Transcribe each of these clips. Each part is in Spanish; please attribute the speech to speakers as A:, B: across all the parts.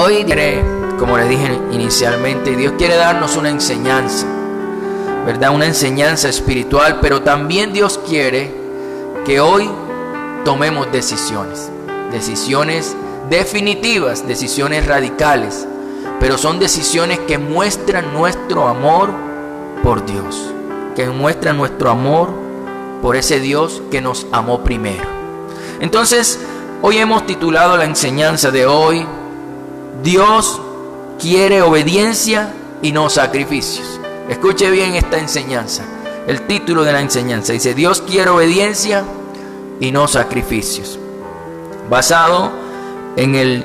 A: Hoy, como les dije inicialmente, Dios quiere darnos una enseñanza, ¿verdad? Una enseñanza espiritual, pero también Dios quiere que hoy tomemos decisiones definitivas, decisiones radicales, pero son decisiones que muestran nuestro amor por Dios, que muestran nuestro amor por ese Dios que nos amó primero. Entonces, hoy hemos titulado la enseñanza de hoy: Dios quiere obediencia y no sacrificios. Escuche bien esta enseñanza. El título de la enseñanza dice: Dios quiere obediencia y no sacrificios. Basado en el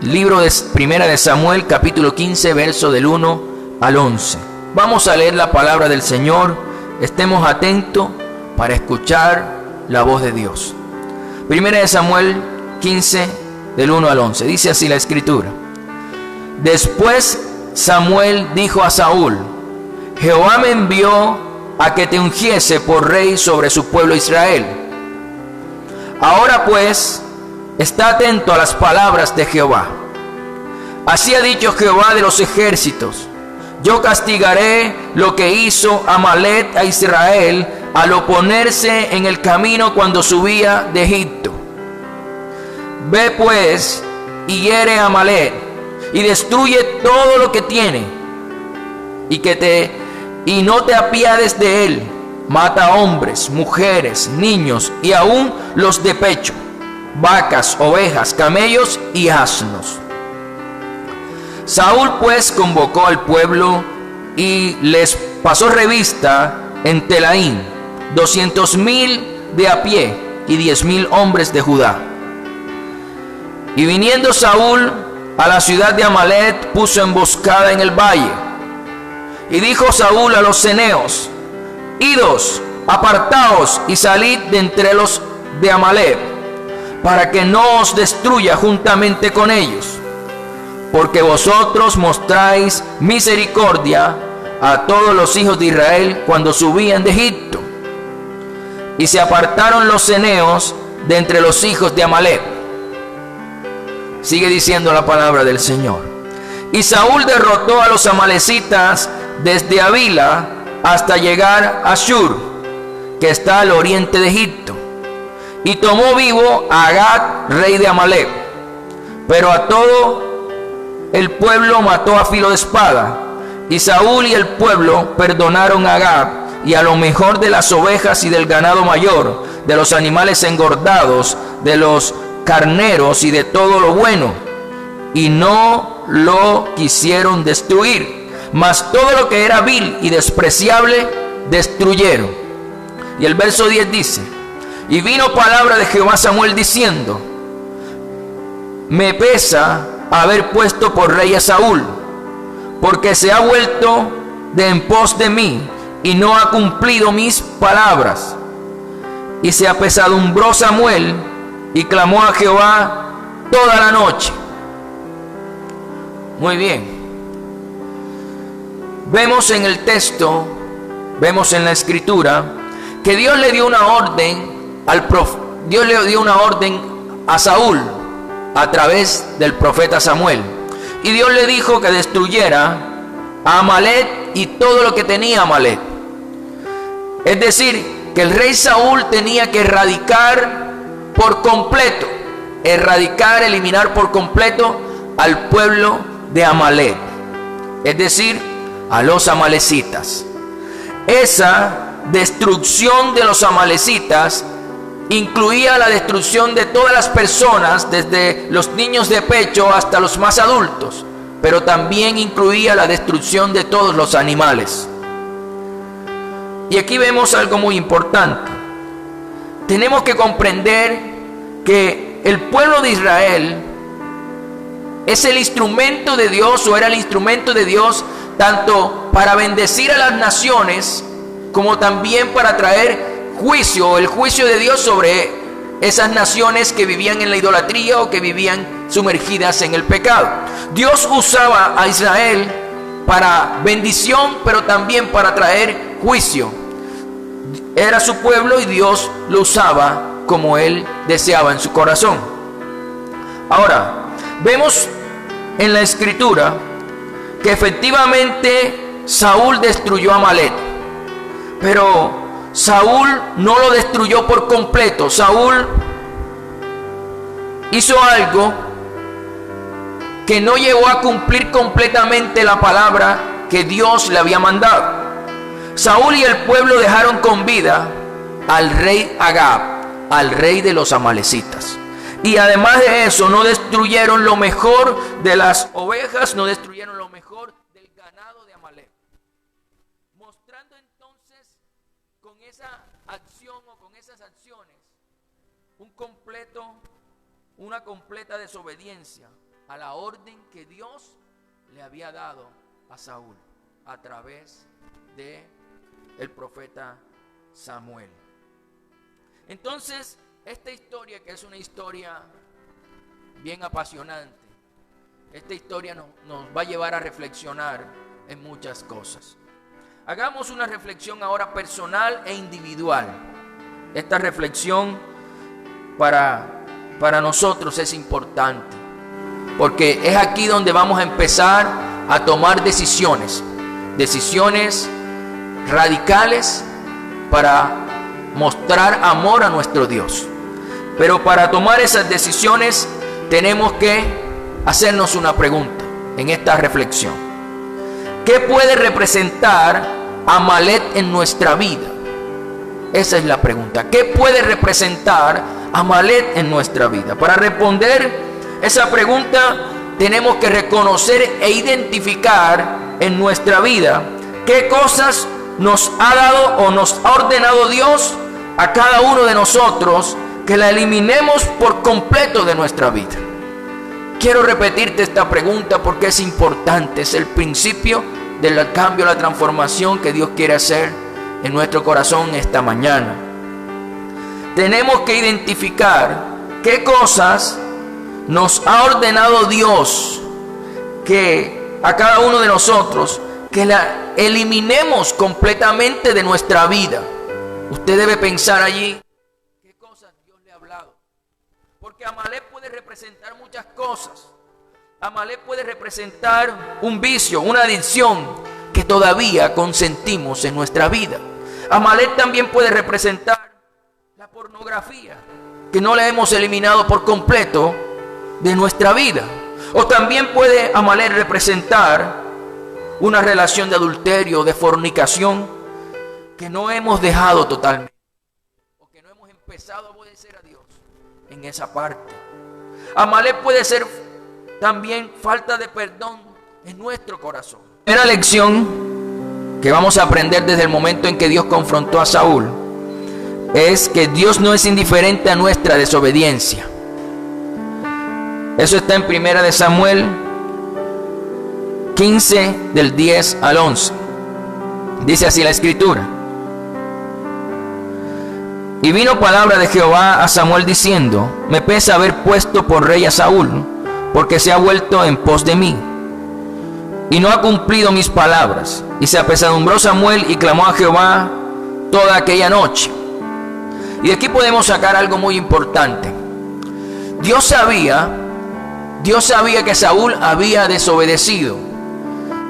A: libro de Primera de Samuel, capítulo 15, verso del 1 al 11. Vamos a leer la palabra del Señor. Estemos atentos para escuchar la voz de Dios. Primera de Samuel 15, del 1 al 11. Dice así la escritura: Después Samuel dijo a Saúl: Jehová me envió a que te ungiese por rey sobre su pueblo Israel. Ahora pues, está atento a las palabras de Jehová. Así ha dicho Jehová de los ejércitos: yo castigaré lo que hizo Amalec a Israel al oponerse en el camino cuando subía de Egipto. Ve pues y hiere a Amalec y destruye todo lo que tiene, y no te apiades de él. Mata hombres, mujeres, niños y aún los de pecho, vacas, ovejas, camellos y asnos. Saúl pues convocó al pueblo y les pasó revista en Telaín 200,000 de a pie y 10,000 hombres de Judá. Y viniendo Saúl a la ciudad de Amalec, puso emboscada en el valle. Y dijo Saúl a los ceneos: Idos, apartaos y salid de entre los de Amalec, para que no os destruya juntamente con ellos, porque vosotros mostráis misericordia a todos los hijos de Israel cuando subían de Egipto. Y se apartaron los ceneos de entre los hijos de Amalec. Sigue diciendo la palabra del Señor. Y Saúl derrotó a los amalecitas desde Avila hasta llegar a Shur, que está al oriente de Egipto, y tomó vivo a Agag, rey de Amalec. Pero a todo el pueblo mató a filo de espada, y Saúl y el pueblo perdonaron a Agag y a lo mejor de las ovejas y del ganado mayor, de los animales engordados, de los carneros y de todo lo bueno, y no lo quisieron destruir, mas todo lo que era vil y despreciable destruyeron. Y el verso 10 dice: y vino palabra de Jehová a Samuel diciendo: me pesa haber puesto por rey a Saúl, porque se ha vuelto de en pos de mí y no ha cumplido mis palabras. Y se apesadumbró Samuel y clamó a Jehová toda la noche. Muy bien. Vemos en el texto, vemos en la escritura, que Dios le dio una orden Dios le dio una orden a Saúl a través del profeta Samuel. Y Dios le dijo que destruyera a Amalec y todo lo que tenía Amalec. Es decir, que el rey Saúl tenía que eliminar por completo al pueblo de Amalec, es decir, a los amalecitas. Esa destrucción de los amalecitas incluía la destrucción de todas las personas, desde los niños de pecho hasta los más adultos, pero también incluía la destrucción de todos los animales. Y aquí vemos algo muy importante. Tenemos que comprender que el pueblo de Israel es el instrumento de Dios, o era el instrumento de Dios, tanto para bendecir a las naciones como también para traer juicio, el juicio de Dios sobre esas naciones que vivían en la idolatría o que vivían sumergidas en el pecado. Dios usaba a Israel para bendición, pero también para traer juicio. Era su pueblo y Dios lo usaba como Él deseaba en su corazón. Ahora, vemos en la escritura que efectivamente Saúl destruyó a Amalek, pero Saúl no lo destruyó por completo. Saúl hizo algo que no llegó a cumplir completamente la palabra que Dios le había mandado. Saúl y el pueblo dejaron con vida al rey Agag, al rey de los amalecitas. Y además de eso, no destruyeron lo mejor de las ovejas, no destruyeron lo mejor del ganado de Amalek. Mostrando entonces con esa acción o con esas acciones una completa desobediencia a la orden que Dios le había dado a Saúl a través de el profeta Samuel. Entonces, esta historia, que es una historia bien apasionante, esta historia nos va a llevar a reflexionar en muchas cosas. Hagamos una reflexión ahora personal e individual. Esta reflexión para nosotros es importante, porque es aquí donde vamos a empezar a tomar decisiones radicales para mostrar amor a nuestro Dios. Pero para tomar esas decisiones tenemos que hacernos una pregunta en esta reflexión. ¿Qué puede representar Amalek en nuestra vida? Esa es la pregunta. ¿Qué puede representar Amalek en nuestra vida? Para responder esa pregunta tenemos que reconocer e identificar en nuestra vida qué cosas nos ha dado o nos ha ordenado Dios a cada uno de nosotros que la eliminemos por completo de nuestra vida. Quiero repetirte esta pregunta porque es importante, es el principio del cambio, la transformación que Dios quiere hacer en nuestro corazón esta mañana. Tenemos que identificar qué cosas nos ha ordenado Dios que a cada uno de nosotros que la eliminemos completamente de nuestra vida. Usted debe pensar allí qué cosas Dios le ha hablado, porque Amalek puede representar muchas cosas. Amalek puede representar un vicio, una adicción que todavía consentimos en nuestra vida. Amalek también puede representar la pornografía, que no la hemos eliminado por completo de nuestra vida. O también puede Amalek representar una relación de adulterio, de fornicación, que no hemos dejado totalmente, o que no hemos empezado a obedecer a Dios en esa parte. Amalek puede ser también falta de perdón en nuestro corazón. La primera lección que vamos a aprender desde el momento en que Dios confrontó a Saúl es que Dios no es indiferente a nuestra desobediencia. Eso está en 1 Samuel 15 del 10 al 11. Dice así la escritura: y vino palabra de Jehová a Samuel diciendo: me pesa haber puesto por rey a Saúl, porque se ha vuelto en pos de mí, y no ha cumplido mis palabras. Y se apesadumbró Samuel y clamó a Jehová toda aquella noche. Y de aquí podemos sacar algo muy importante. Dios sabía que Saúl había desobedecido.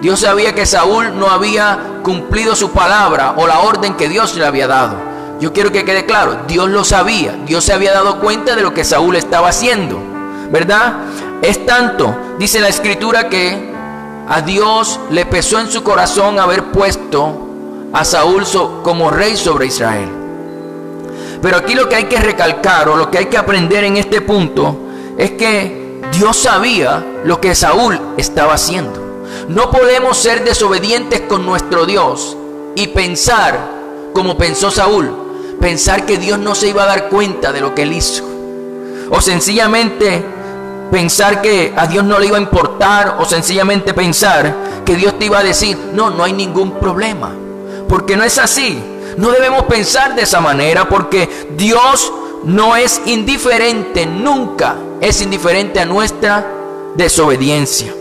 A: Dios sabía que Saúl no había cumplido su palabra o la orden que Dios le había dado. Yo quiero que quede claro, Dios lo sabía. Dios se había dado cuenta de lo que Saúl estaba haciendo, ¿verdad? Es tanto, dice la escritura, que a Dios le pesó en su corazón haber puesto a Saúl como rey sobre Israel. Pero aquí lo que hay que recalcar, o lo que hay que aprender en este punto, es que Dios sabía lo que Saúl estaba haciendo. No podemos ser desobedientes con nuestro Dios y pensar como pensó Saúl, pensar que Dios no se iba a dar cuenta de lo que él hizo, o sencillamente pensar que a Dios no le iba a importar, o sencillamente pensar que Dios te iba a decir: no hay ningún problema, porque no es así. No debemos pensar de esa manera, porque Dios no es indiferente, nunca es indiferente a nuestra desobediencia.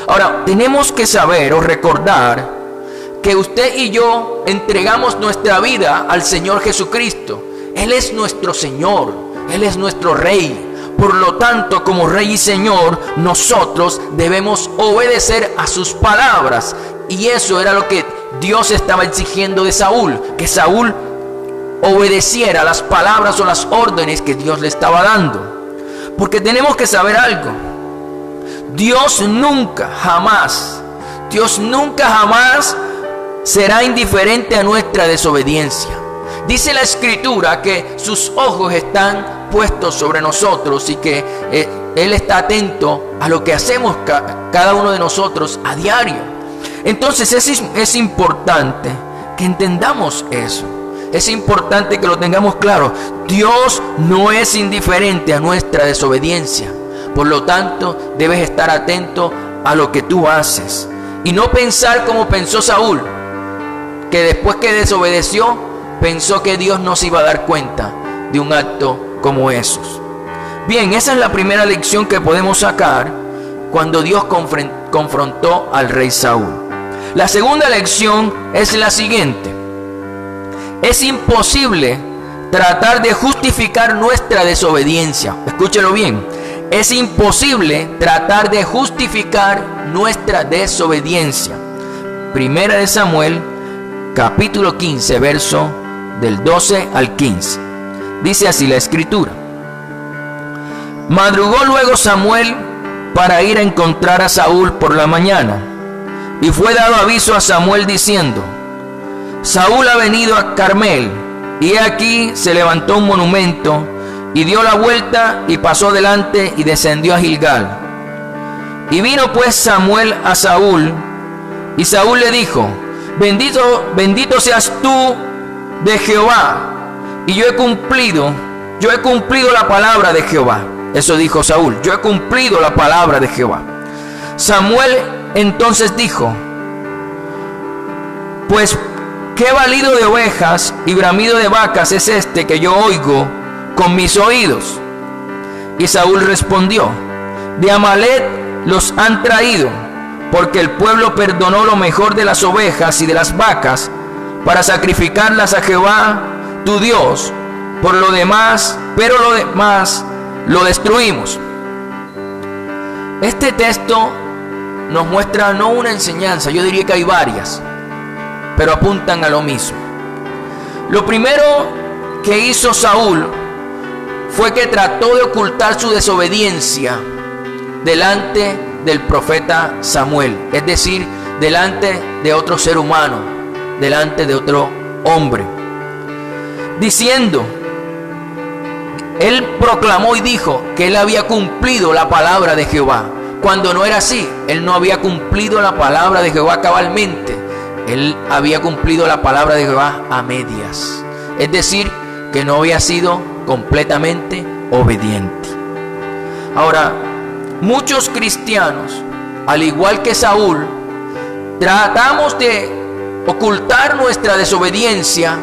A: Ahora, tenemos que saber o recordar que usted y yo entregamos nuestra vida al Señor Jesucristo. Él es nuestro Señor, Él es nuestro Rey. Por lo tanto, como Rey y Señor, nosotros debemos obedecer a sus palabras. Y eso era lo que Dios estaba exigiendo de Saúl, que Saúl obedeciera las palabras o las órdenes que Dios le estaba dando. Porque tenemos que saber algo. Dios nunca jamás será indiferente a nuestra desobediencia. Dice la Escritura que sus ojos están puestos sobre nosotros y que Él está atento a lo que hacemos cada uno de nosotros a diario. Entonces es importante que entendamos eso. Es importante que lo tengamos claro. Dios no es indiferente a nuestra desobediencia. Por lo tanto, debes estar atento a lo que tú haces. Y no pensar como pensó Saúl, que después que desobedeció, pensó que Dios no se iba a dar cuenta de un acto como esos. Bien, esa es la primera lección que podemos sacar cuando Dios confrontó al rey Saúl. La segunda lección es la siguiente. Es imposible tratar de justificar nuestra desobediencia. Escúchelo bien. Es imposible tratar de justificar nuestra desobediencia. Primera de Samuel, capítulo 15, verso del 12 al 15. Dice así la Escritura. Madrugó luego Samuel para ir a encontrar a Saúl por la mañana. Y fue dado aviso a Samuel diciendo: Saúl ha venido a Carmel, y he aquí se levantó un monumento, y dio la vuelta y pasó delante y descendió a Gilgal. Y vino pues Samuel a Saúl, y Saúl le dijo: bendito seas tú de Jehová, y yo he cumplido la palabra de Jehová. Eso dijo Saúl: yo he cumplido la palabra de Jehová. Samuel entonces dijo: pues qué balido de ovejas y bramido de vacas es este que yo oigo con mis oídos. Y Saúl respondió: de Amalec los han traído, porque el pueblo perdonó lo mejor de las ovejas y de las vacas para sacrificarlas a Jehová tu Dios. Pero lo demás lo destruimos. Este texto nos muestra no una enseñanza, yo diría que hay varias, pero apuntan a lo mismo. Lo primero que hizo Saúl fue que trató de ocultar su desobediencia delante del profeta Samuel, es decir, delante de otro ser humano, delante de otro hombre, diciendo, él proclamó y dijo que él había cumplido la palabra de Jehová, cuando no era así. Él no había cumplido la palabra de Jehová cabalmente. Él había cumplido la palabra de Jehová a medias, es decir, que no había sido completamente obediente. Ahora, muchos cristianos, al igual que Saúl, tratamos de ocultar nuestra desobediencia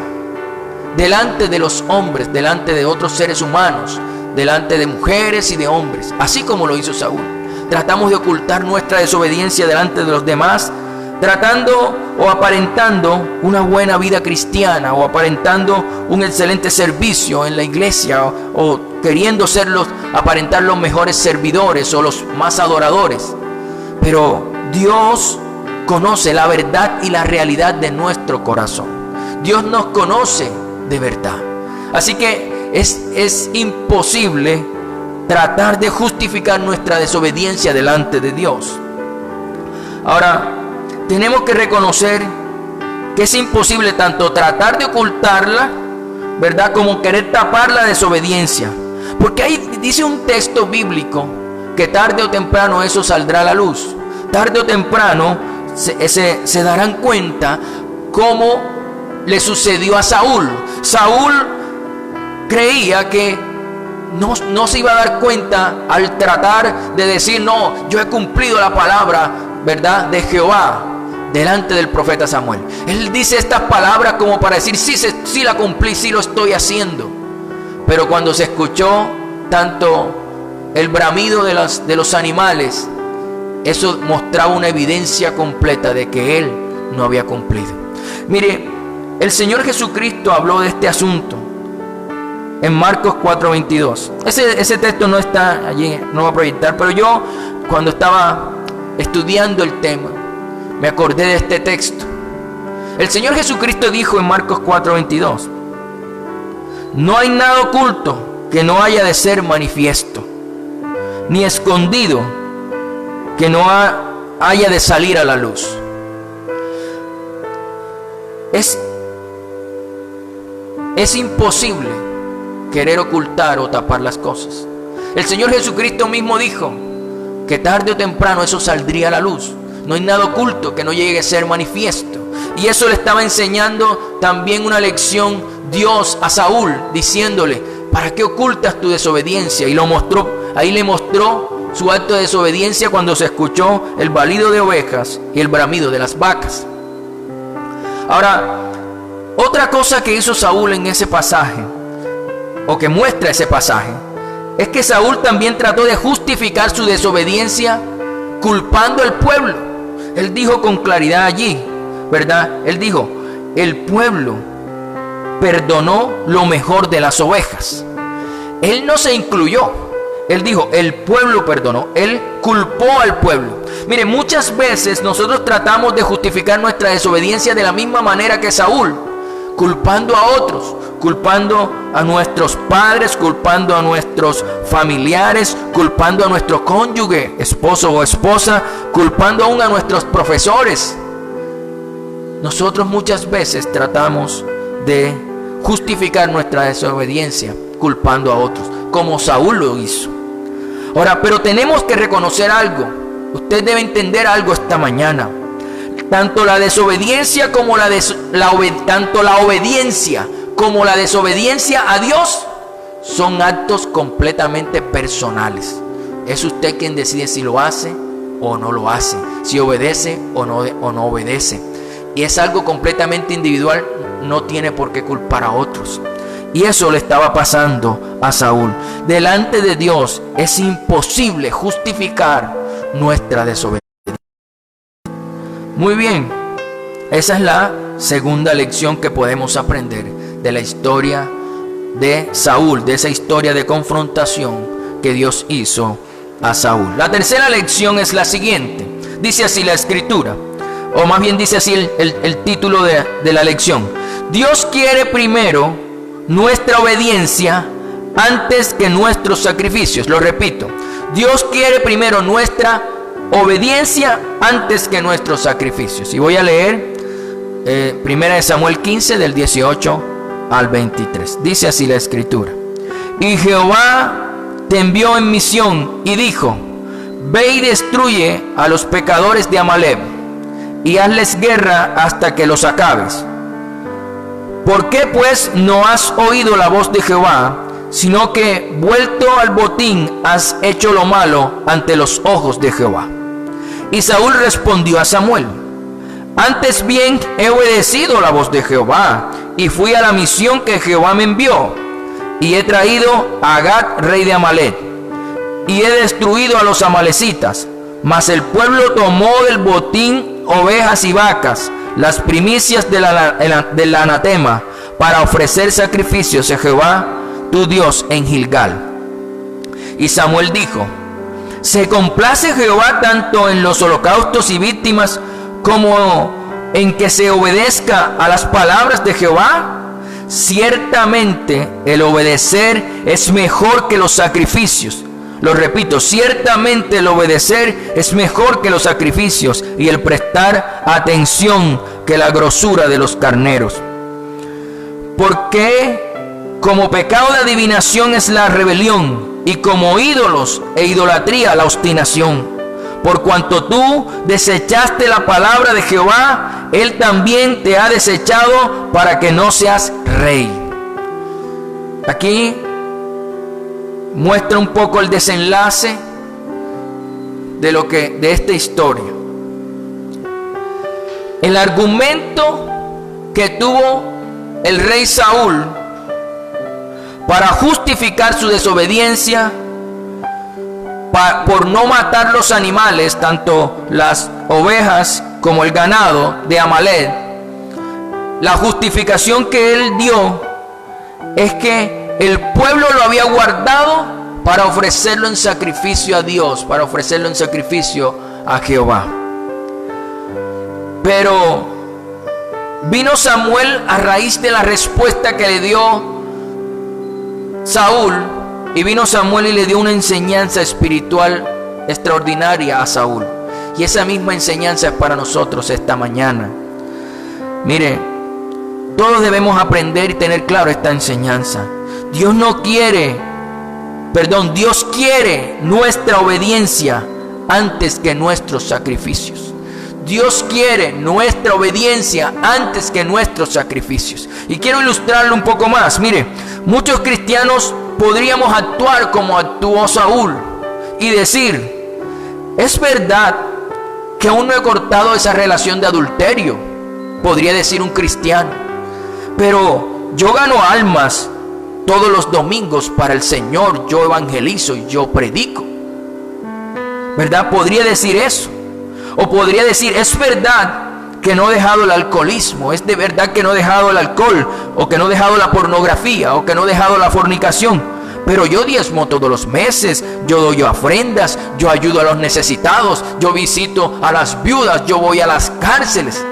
A: delante de los hombres, delante de otros seres humanos, delante de mujeres y de hombres, así como lo hizo Saúl. Tratamos de ocultar nuestra desobediencia delante de los demás, tratando o aparentando una buena vida cristiana, o aparentando un excelente servicio en la iglesia, o queriendo aparentar los mejores servidores o los más adoradores. Pero Dios conoce la verdad y la realidad de nuestro corazón. Dios nos conoce de verdad. Así que es imposible tratar de justificar nuestra desobediencia delante de Dios. Ahora, tenemos que reconocer que es imposible tanto tratar de ocultarla, ¿verdad?, como querer tapar la desobediencia. Porque ahí dice un texto bíblico que tarde o temprano eso saldrá a la luz. Tarde o temprano se darán cuenta cómo le sucedió a Saúl. Saúl creía que no se iba a dar cuenta al tratar de decir: no, yo he cumplido la palabra, ¿verdad?, de Jehová delante del profeta Samuel. Él dice estas palabras como para decir: sí la cumplí, sí lo estoy haciendo. Pero cuando se escuchó tanto el bramido de los animales, eso mostraba una evidencia completa de que él no había cumplido. Mire, el Señor Jesucristo habló de este asunto en Marcos 4:22. Ese texto no está allí, no va a proyectar, pero yo cuando estaba estudiando el tema, me acordé de este texto. El Señor Jesucristo dijo en Marcos 4:22: no hay nada oculto que no haya de ser manifiesto, ni escondido que no haya de salir a la luz. Es imposible querer ocultar o tapar las cosas. El Señor Jesucristo mismo dijo que tarde o temprano eso saldría a la luz. No hay nada oculto que no llegue a ser manifiesto. Y eso le estaba enseñando también una lección Dios a Saúl, diciéndole: ¿para qué ocultas tu desobediencia? Y lo mostró, ahí le mostró su acto de desobediencia cuando se escuchó el balido de ovejas y el bramido de las vacas. Ahora, otra cosa que hizo Saúl en ese pasaje, o que muestra ese pasaje, es que Saúl también trató de justificar su desobediencia culpando al pueblo. Él dijo con claridad allí, ¿verdad? Él dijo: el pueblo perdonó lo mejor de las ovejas. Él no se incluyó. Él dijo: el pueblo perdonó. Él culpó al pueblo. Mire, muchas veces nosotros tratamos de justificar nuestra desobediencia de la misma manera que Saúl, culpando a otros, culpando a nuestros padres, culpando a nuestros familiares, culpando a nuestro cónyuge, esposo o esposa, culpando aún a nuestros profesores. Nosotros muchas veces tratamos de justificar nuestra desobediencia culpando a otros, como Saúl lo hizo. Ahora, pero tenemos que reconocer algo. Usted debe entender algo esta mañana. Tanto la desobediencia como tanto la obediencia como la desobediencia a Dios son actos completamente personales. Es usted quien decide si lo hace o no lo hace, si obedece o no obedece. Y es algo completamente individual, no tiene por qué culpar a otros. Y eso le estaba pasando a Saúl. Delante de Dios es imposible justificar nuestra desobediencia. Muy bien, esa es la segunda lección que podemos aprender de la historia de Saúl, de esa historia de confrontación que Dios hizo a Saúl. La tercera lección es la siguiente. Dice así la escritura, o más bien dice así el título de la lección: Dios quiere primero nuestra obediencia antes que nuestros sacrificios. Lo repito, Dios quiere primero nuestra obediencia antes que nuestros sacrificios. Y voy a leer 1 Samuel 15 del 18 al 23. Dice así la escritura: y Jehová te envió en misión y dijo: ve y destruye a los pecadores de Amalec y hazles guerra hasta que los acabes. ¿Por qué pues no has oído la voz de Jehová, sino que vuelto al botín has hecho lo malo ante los ojos de Jehová? Y Saúl respondió a Samuel: antes bien he obedecido la voz de Jehová y fui a la misión que Jehová me envió, y he traído a Agag, rey de Amalec, y he destruido a los amalecitas. Mas el pueblo tomó del botín ovejas y vacas, las primicias del anatema, para ofrecer sacrificios a Jehová tu Dios en Gilgal. Y Samuel dijo: ¿se complace Jehová tanto en los holocaustos y víctimas como en que se obedezca a las palabras de Jehová? Ciertamente el obedecer es mejor que los sacrificios. Lo repito, ciertamente el obedecer es mejor que los sacrificios, y el prestar atención que la grosura de los carneros. Porque como pecado de adivinación es la rebelión, y como ídolos e idolatría la obstinación. Por cuanto tú desechaste la palabra de Jehová, Él también te ha desechado para que no seas rey. Aquí muestra un poco el desenlace de esta historia. El argumento que tuvo el rey Saúl para justificar su desobediencia, por no matar los animales, tanto las ovejas como el ganado de Amalec, la justificación que él dio es que el pueblo lo había guardado para ofrecerlo en sacrificio a Dios, para ofrecerlo en sacrificio a Jehová. Pero vino Samuel a raíz de la respuesta que le dio Saúl, y vino Samuel y le dio una enseñanza espiritual extraordinaria a Saúl. Y esa misma enseñanza es para nosotros esta mañana. Mire, todos debemos aprender y tener claro esta enseñanza. Dios quiere nuestra obediencia antes que nuestros sacrificios. Dios quiere nuestra obediencia antes que nuestros sacrificios. Y quiero ilustrarlo un poco más. Mire, muchos cristianos podríamos actuar como actuó Saúl y decir: es verdad que aún no he cortado esa relación de adulterio, podría decir un cristiano, pero yo gano almas todos los domingos para el Señor, yo evangelizo y yo predico, ¿verdad? Podría decir eso. O podría decir: es verdad que no he dejado el alcoholismo, es de verdad que no he dejado el alcohol, o que no he dejado la pornografía, o que no he dejado la fornicación, pero yo diezmo todos los meses, yo doy ofrendas, yo ayudo a los necesitados, yo visito a las viudas, yo voy a las cárceles.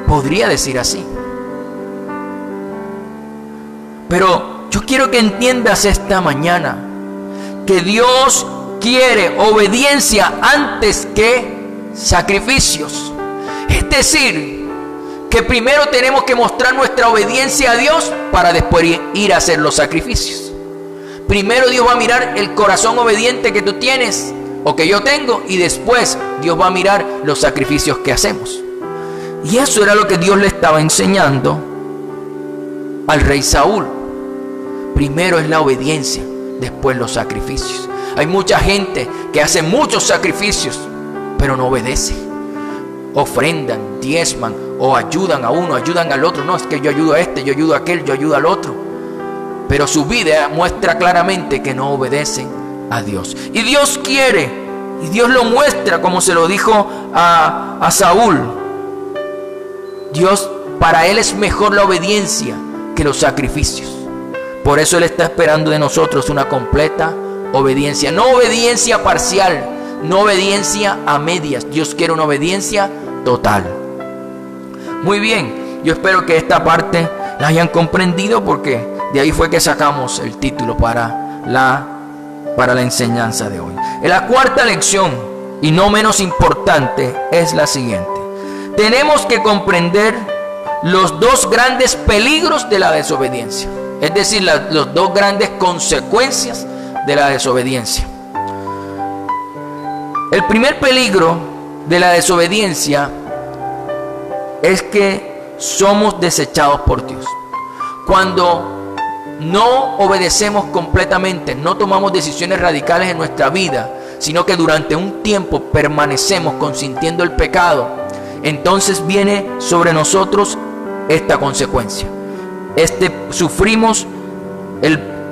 A: Podría decir así. Pero yo quiero que entiendas esta mañana que Dios quiere obediencia antes que sacrificios. Es decir, que primero tenemos que mostrar nuestra obediencia a Dios para después ir a hacer los sacrificios. Primero Dios va a mirar el corazón obediente que tú tienes o que yo tengo, y después Dios va a mirar los sacrificios que hacemos. Y eso era lo que Dios le estaba enseñando al rey Saúl. Primero es la obediencia, después los sacrificios. Hay mucha gente que hace muchos sacrificios, pero no obedece. Ofrendan, diezman, o ayudan a uno, ayudan al otro. No, es que yo ayudo a este, yo ayudo a aquel, yo ayudo al otro. Pero su vida muestra claramente que no obedecen a Dios. Y Dios quiere, y Dios lo muestra, como se lo dijo a Saúl. Dios, para Él es mejor la obediencia que los sacrificios. Por eso Él está esperando de nosotros una completa obediencia. No obediencia parcial, no obediencia a medias. Dios quiere una obediencia total. Muy bien, yo espero que esta parte la hayan comprendido, porque de ahí fue que sacamos el título para la enseñanza de hoy. La cuarta lección, y no menos importante, es la siguiente. Tenemos que comprender los dos grandes peligros de la desobediencia. Es decir, las dos grandes consecuencias de la desobediencia. El primer peligro de la desobediencia es que somos desechados por Dios. Cuando no obedecemos completamente, no tomamos decisiones radicales en nuestra vida, sino que durante un tiempo permanecemos consintiendo el pecado, entonces viene sobre nosotros esta consecuencia. Sufrimos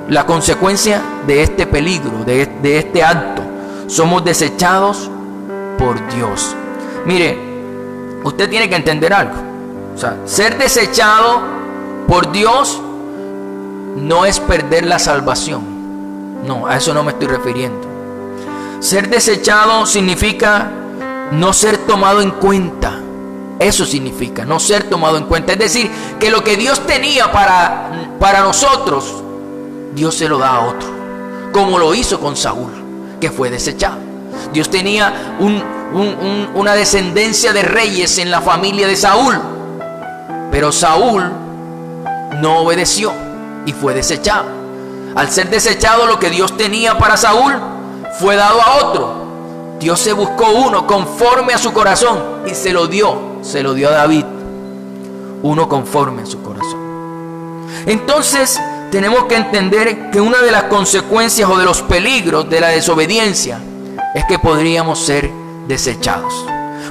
A: la consecuencia de este peligro, de este acto. Somos desechados por Dios. Mire, usted tiene que entender algo. O sea, ser desechado por Dios no es perder la salvación. No, a eso no me estoy refiriendo. Ser desechado significa no ser tomado en cuenta. Eso significa no ser tomado en cuenta. Es decir, que lo que Dios tenía para nosotros, Dios se lo da a otro, como lo hizo con Saúl, que fue desechado. Dios tenía una descendencia de reyes en la familia de Saúl, pero Saúl no obedeció y fue desechado. Al ser desechado, lo que Dios tenía para Saúl fue dado a otro. Dios se buscó uno conforme a su corazón y se lo dio a David, uno conforme a su corazón. Entonces tenemos que entender que una de las consecuencias o de los peligros de la desobediencia es que podríamos ser desechados.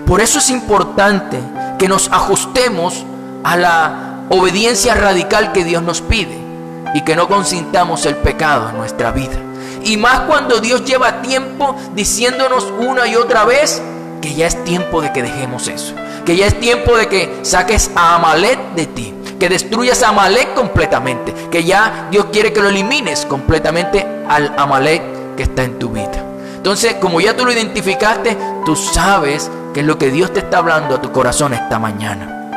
A: Por eso es importante que nos ajustemos a la obediencia radical que Dios nos pide y que no consintamos el pecado en nuestra vida. Y más cuando Dios lleva tiempo diciéndonos una y otra vez que ya es tiempo de que dejemos eso, que ya es tiempo de que saques a Amalek de ti, que destruyas a Amalek completamente, que ya Dios quiere que lo elimines completamente al Amalek que está en tu vida. Entonces, como ya tú lo identificaste, tú sabes qué es lo que Dios te está hablando a tu corazón esta mañana.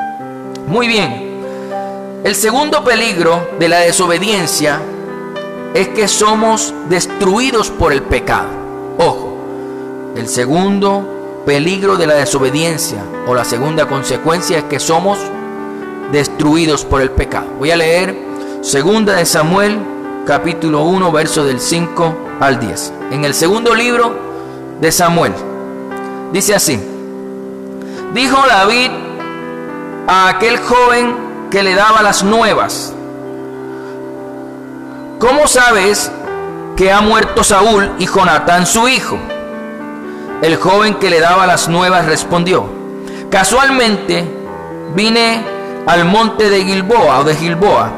A: Muy bien. El segundo peligro de la desobediencia es que somos destruidos por el pecado. Ojo, el segundo peligro de la desobediencia o la segunda consecuencia es que somos destruidos por el pecado. Voy a leer 2 de Samuel, capítulo 1, verso del 5 al 10. En el segundo libro de Samuel, dice así: dijo David a aquel joven que le daba las nuevas: ¿cómo sabes que ha muerto Saúl y Jonatán su hijo? El joven que le daba las nuevas respondió: casualmente vine al monte de Gilboa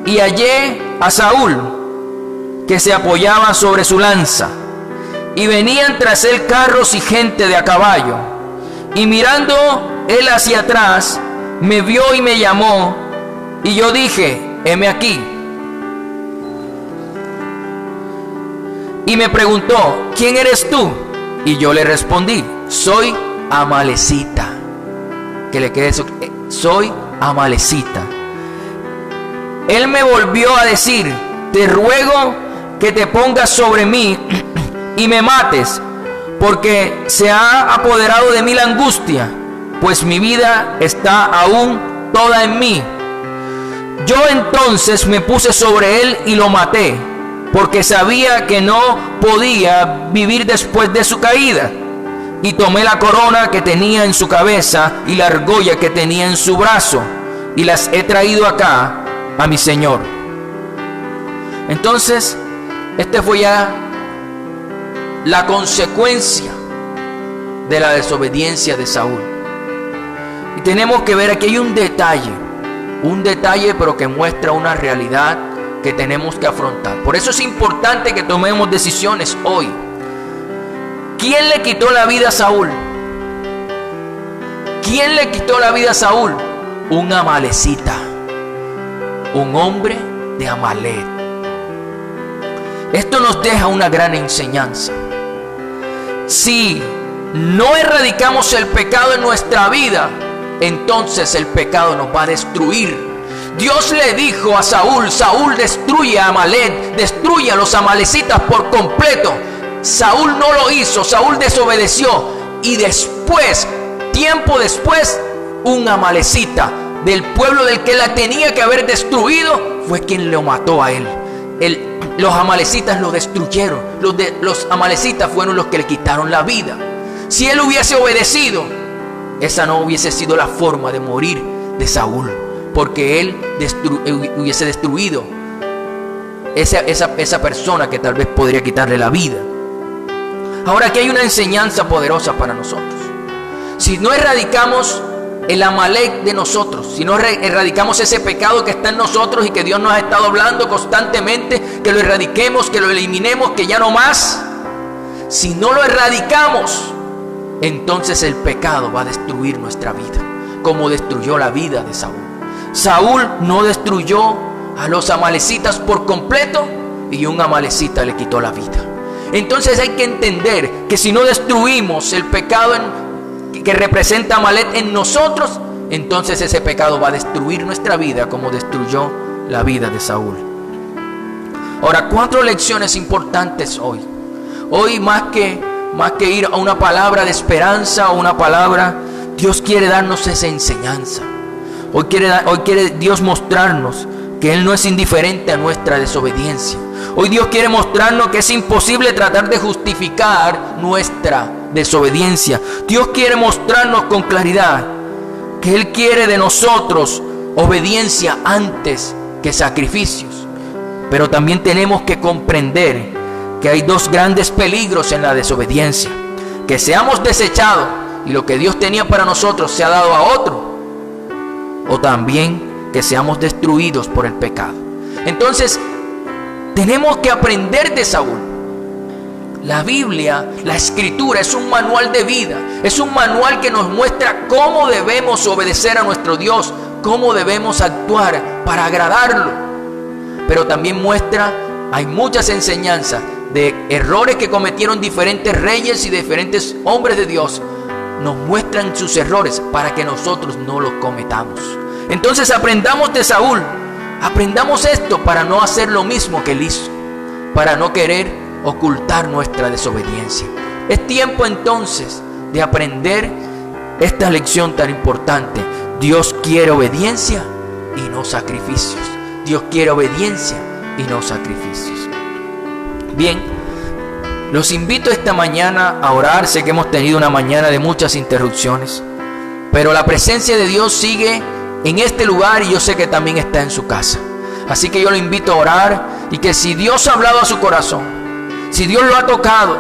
A: y hallé a Saúl que se apoyaba sobre su lanza, y venían tras él carros y gente de a caballo. Y mirando él hacia atrás, me vio y me llamó, y yo dije: heme aquí. Y me preguntó: ¿quién eres tú? Y yo le respondí: soy amalecita. Que le quede eso: soy amalecita. Él me volvió a decir: te ruego que te pongas sobre mí y me mates, porque se ha apoderado de mí la angustia, pues mi vida está aún toda en mí. Yo entonces me puse sobre él y lo maté, porque sabía que no podía vivir después de su caída. Y tomé la corona que tenía en su cabeza y la argolla que tenía en su brazo, y las he traído acá a mi señor. Entonces, este fue ya la consecuencia de la desobediencia de Saúl. Y tenemos que ver aquí hay un detalle pero que muestra una realidad que tenemos que afrontar. Por eso es importante que tomemos decisiones hoy. ¿Quién le quitó la vida a Saúl? ¿Quién le quitó la vida a Saúl? Un amalecita, un hombre de Amalek. Esto nos deja una gran enseñanza. Si no erradicamos el pecado en nuestra vida, entonces el pecado nos va a destruir. Dios le dijo a Saúl: Saúl, destruye a Amalek, destruye a los amalecitas por completo. Saúl no lo hizo, Saúl desobedeció, y después, tiempo después, un amalecita del pueblo del que la tenía que haber destruido fue quien lo mató a él. Los amalecitas lo destruyeron. Los amalecitas fueron los que le quitaron la vida. Si él hubiese obedecido, esa no hubiese sido la forma de morir de Saúl, porque él hubiese destruido esa persona que tal vez podría quitarle la vida. Ahora, aquí hay una enseñanza poderosa para nosotros. Si no erradicamos el Amalek de nosotros, si no erradicamos ese pecado que está en nosotros y que Dios nos ha estado hablando constantemente, que lo erradiquemos, que lo eliminemos, que ya no más. Si no lo erradicamos, entonces el pecado va a destruir nuestra vida, como destruyó la vida de Saúl. Saúl no destruyó a los amalecitas por completo, y un amalecita le quitó la vida. Entonces hay que entender que si no destruimos el pecado que representa Amalek en nosotros, entonces ese pecado va a destruir nuestra vida como destruyó la vida de Saúl. Ahora, 4 lecciones importantes hoy. Hoy más que ir a una palabra de esperanza o una palabra, Dios quiere darnos esa enseñanza. Hoy quiere Dios mostrarnos que Él no es indiferente a nuestra desobediencia. Hoy Dios quiere mostrarnos que es imposible tratar de justificar nuestra desobediencia. Dios quiere mostrarnos con claridad que Él quiere de nosotros obediencia antes que sacrificios. Pero también tenemos que comprender que hay 2 grandes peligros en la desobediencia: que seamos desechados y lo que Dios tenía para nosotros se ha dado a otro, o también que seamos destruidos por el pecado. Entonces tenemos que aprender de Saúl. La Biblia, la Escritura, es un manual de vida. Es un manual que nos muestra cómo debemos obedecer a nuestro Dios cómo debemos actuar para agradarlo. Pero también muestra, hay muchas enseñanzas de errores que cometieron diferentes reyes y diferentes hombres de Dios. Nos muestran sus errores para que nosotros no los cometamos. Entonces aprendamos de Saúl. Aprendamos esto para no hacer lo mismo que él hizo, para no querer ocultar nuestra desobediencia. Es tiempo entonces de aprender esta lección tan importante. Dios quiere obediencia y no sacrificios. Dios quiere obediencia y no sacrificios. Bien, los invito esta mañana a orar. Sé que hemos tenido una mañana de muchas interrupciones, pero la presencia de Dios sigue en este lugar y yo sé que también está en su casa. Así que yo lo invito a orar, y que si Dios ha hablado a su corazón, si Dios lo ha tocado,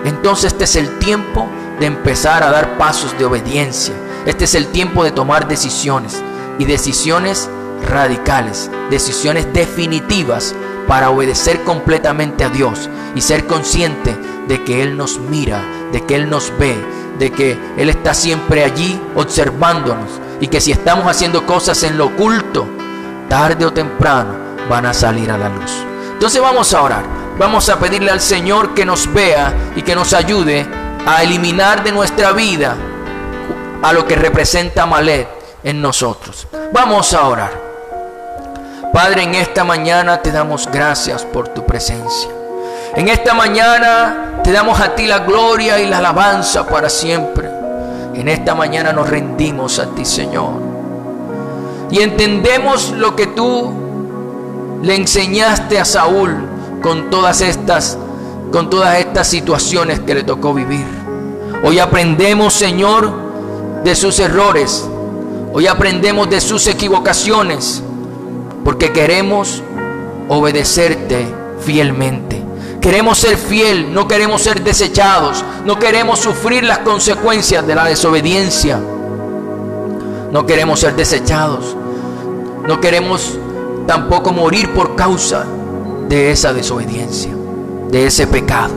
A: entonces este es el tiempo de empezar a dar pasos de obediencia. Este es el tiempo de tomar decisiones, y decisiones radicales, decisiones definitivas, para obedecer completamente a Dios y ser consciente de que Él nos mira, de que Él nos ve, de que Él está siempre allí observándonos, y que si estamos haciendo cosas en lo oculto, tarde o temprano van a salir a la luz. Entonces vamos a orar, vamos a pedirle al Señor que nos vea y que nos ayude a eliminar de nuestra vida a lo que representa Amalek en nosotros. Vamos a orar. Padre, en esta mañana te damos gracias por tu presencia. En esta mañana te damos a ti la gloria y la alabanza para siempre. En esta mañana nos rendimos a ti, Señor, y entendemos lo que tú le enseñaste a Saúl con todas estas situaciones que le tocó vivir. Hoy aprendemos, Señor, de sus errores. Hoy aprendemos de sus equivocaciones, porque queremos obedecerte fielmente. Queremos ser fiel, no queremos ser desechados, no queremos sufrir las consecuencias de la desobediencia. No queremos ser desechados, no queremos tampoco morir por causa de esa desobediencia, de ese pecado.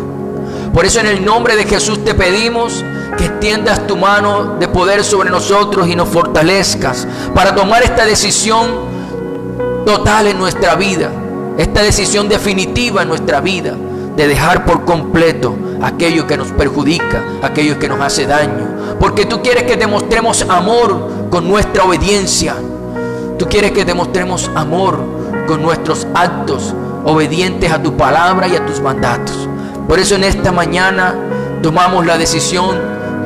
A: Por eso en el nombre de Jesús te pedimos que extiendas tu mano de poder sobre nosotros y nos fortalezcas para tomar esta decisión total en nuestra vida, esta decisión definitiva en nuestra vida, de dejar por completo aquello que nos perjudica, aquello que nos hace daño, porque tú quieres que demostremos amor con nuestra obediencia. Tú quieres que demostremos amor con nuestros actos obedientes a tu palabra y a tus mandatos. Por eso en esta mañana tomamos la decisión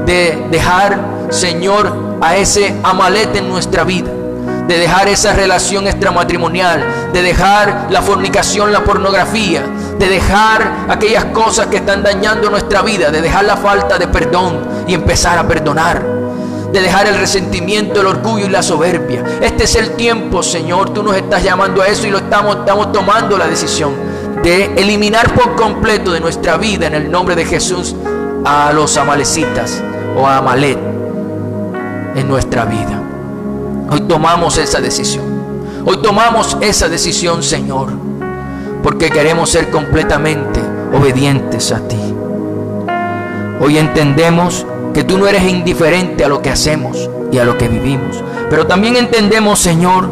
A: de dejar, Señor, a ese Amalek en nuestra vida, de dejar esa relación extramatrimonial, de dejar la fornicación, la pornografía, de dejar aquellas cosas que están dañando nuestra vida, de dejar la falta de perdón y empezar a perdonar, de dejar el resentimiento, el orgullo y la soberbia. Este es el tiempo, Señor, tú nos estás llamando a eso y lo estamos tomando la decisión de eliminar por completo de nuestra vida, en el nombre de Jesús, a los amalecitas o a Amalek en nuestra vida. Hoy tomamos esa decisión. Hoy tomamos esa decisión, Señor, porque queremos ser completamente obedientes a ti. Hoy entendemos que tú no eres indiferente a lo que hacemos y a lo que vivimos, pero también entendemos, Señor,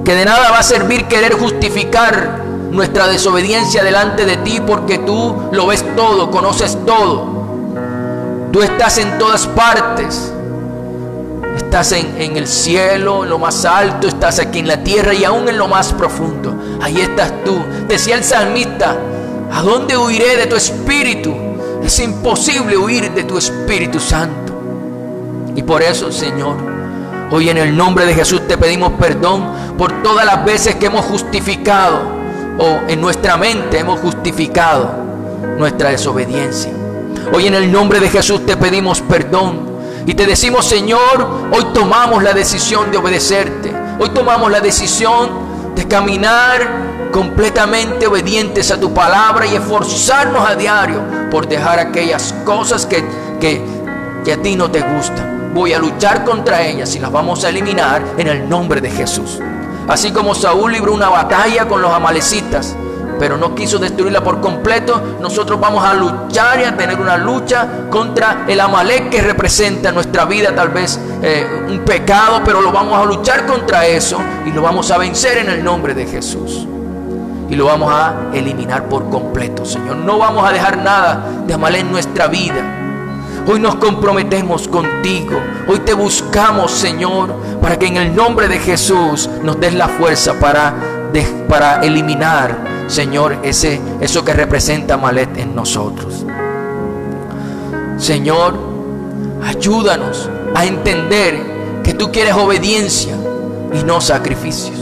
A: que de nada va a servir querer justificar nuestra desobediencia delante de ti, porque tú lo ves todo, conoces todo. Tú estás en todas partes. Estás en el cielo, en lo más alto, estás aquí en la tierra y aún en lo más profundo. Ahí estás tú. Decía el salmista: ¿a dónde huiré de tu espíritu? Es imposible huir de tu Espíritu Santo. Y por eso, Señor, hoy en el nombre de Jesús te pedimos perdón por todas las veces que hemos justificado, o en nuestra mente hemos justificado nuestra desobediencia. Hoy en el nombre de Jesús te pedimos perdón. Y te decimos, Señor, hoy tomamos la decisión de obedecerte. Hoy tomamos la decisión de caminar completamente obedientes a tu palabra y esforzarnos a diario por dejar aquellas cosas que a ti no te gustan. Voy a luchar contra ellas y las vamos a eliminar en el nombre de Jesús. Así como Saúl libró una batalla con los amalecitas, pero no quiso destruirla por completo. Nosotros vamos a luchar y a tener una lucha contra el Amalek que representa en nuestra vida tal vez un pecado, pero lo vamos a luchar contra eso y lo vamos a vencer en el nombre de Jesús. Y lo vamos a eliminar por completo, Señor. No vamos a dejar nada de Amalek en nuestra vida. Hoy nos comprometemos contigo. Hoy te buscamos, Señor, para que en el nombre de Jesús nos des la fuerza para eliminar, Señor, eso que representa Amalek en nosotros. Señor, ayúdanos a entender que tú quieres obediencia y no sacrificios.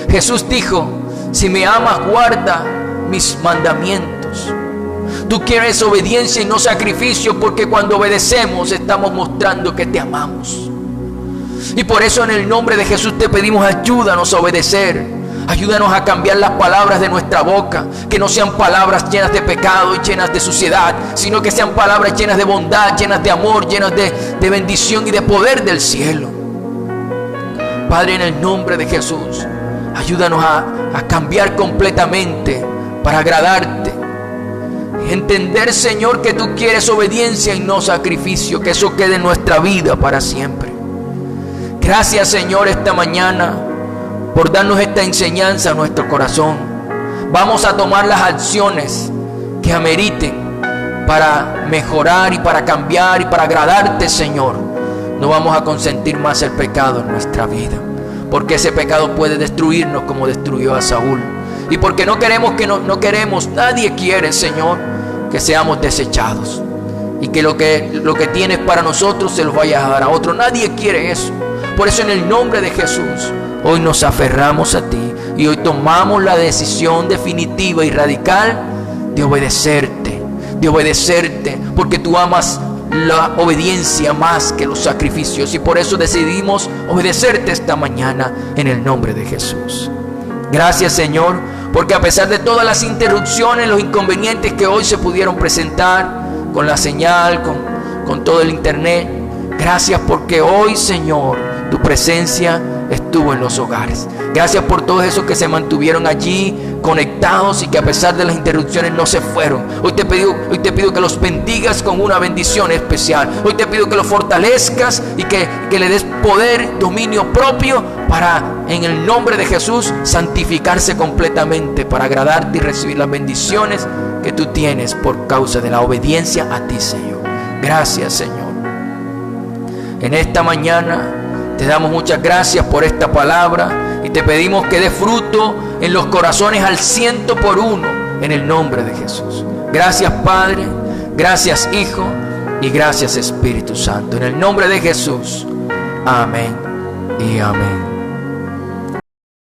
A: Jesús dijo: si me amas, guarda mis mandamientos. Tú quieres obediencia y no sacrificio, porque cuando obedecemos estamos mostrando que te amamos. Y por eso en el nombre de Jesús te pedimos: ayúdanos a obedecer. Ayúdanos a cambiar las palabras de nuestra boca, que no sean palabras llenas de pecado y llenas de suciedad, sino que sean palabras llenas de bondad, llenas de amor, llenas de bendición y de poder del cielo. Padre, en el nombre de Jesús, ayúdanos a cambiar completamente para agradarte. Entender, Señor, que tú quieres obediencia y no sacrificio, que eso quede en nuestra vida para siempre. Gracias, Señor, esta mañana por darnos esta enseñanza a nuestro corazón. Vamos a tomar las acciones que ameriten para mejorar y para cambiar y para agradarte, Señor. No vamos a consentir más el pecado en nuestra vida, porque ese pecado puede destruirnos como destruyó a Saúl. Y porque no queremos, nadie quiere, Señor, que seamos desechados y que lo que tienes para nosotros se lo vayas a dar a otro. Nadie quiere eso. Por eso en el nombre de Jesús hoy nos aferramos a ti y hoy tomamos la decisión definitiva y radical de obedecerte, porque tú amas la obediencia más que los sacrificios, y por eso decidimos obedecerte esta mañana en el nombre de Jesús. Gracias, Señor, porque a pesar de todas las interrupciones, los inconvenientes que hoy se pudieron presentar con la señal, con todo el internet, gracias porque hoy, Señor, tu presencia estuvo en los hogares. Gracias por todos esos que se mantuvieron allí conectados y que a pesar de las interrupciones no se fueron. Hoy te pido que los bendigas con una bendición especial. Hoy te pido que los fortalezcas y que le des poder, dominio propio para, en el nombre de Jesús, santificarse completamente para agradarte y recibir las bendiciones que tú tienes por causa de la obediencia a ti, Señor. Gracias, Señor. En esta mañana te damos muchas gracias por esta palabra y te pedimos que dé fruto en los corazones al 100% en el nombre de Jesús. Gracias, Padre, gracias, Hijo, y gracias, Espíritu Santo. En el nombre de Jesús. Amén y amén.